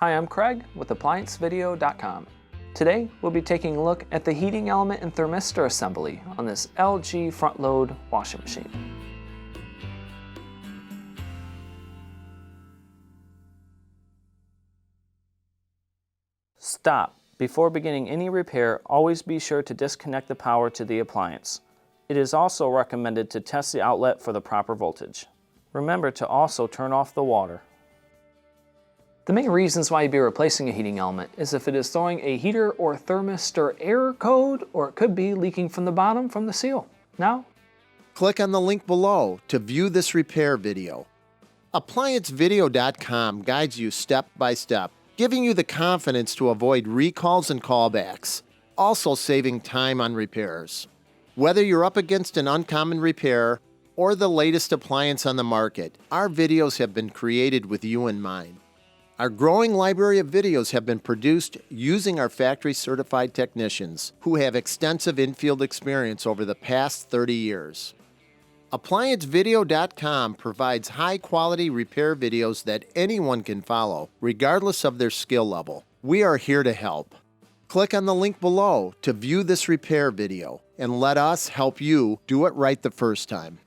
Hi, I'm Craig with ApplianceVideo.com. Today, we'll be taking a look at the heating element and thermistor assembly on this LG front-load washing machine. Stop. Before beginning any repair, always be sure to disconnect the power to the appliance. It is also recommended to test the outlet for the proper voltage. Remember to also turn off the water. The main reasons why you'd be replacing a heating element is if it is throwing a heater or thermistor error code, or it could be leaking from the bottom from the seal. Now, click on the link below to view this repair video. ApplianceVideo.com guides you step by step, giving you the confidence to avoid recalls and callbacks, also saving time on repairs. Whether you're up against an uncommon repair or the latest appliance on the market, our videos have been created with you in mind. Our growing library of videos have been produced using our factory-certified technicians who have extensive infield experience over the past 30 years. ApplianceVideo.com provides high-quality repair videos that anyone can follow, regardless of their skill level. We are here to help. Click on the link below to view this repair video and let us help you do it right the first time.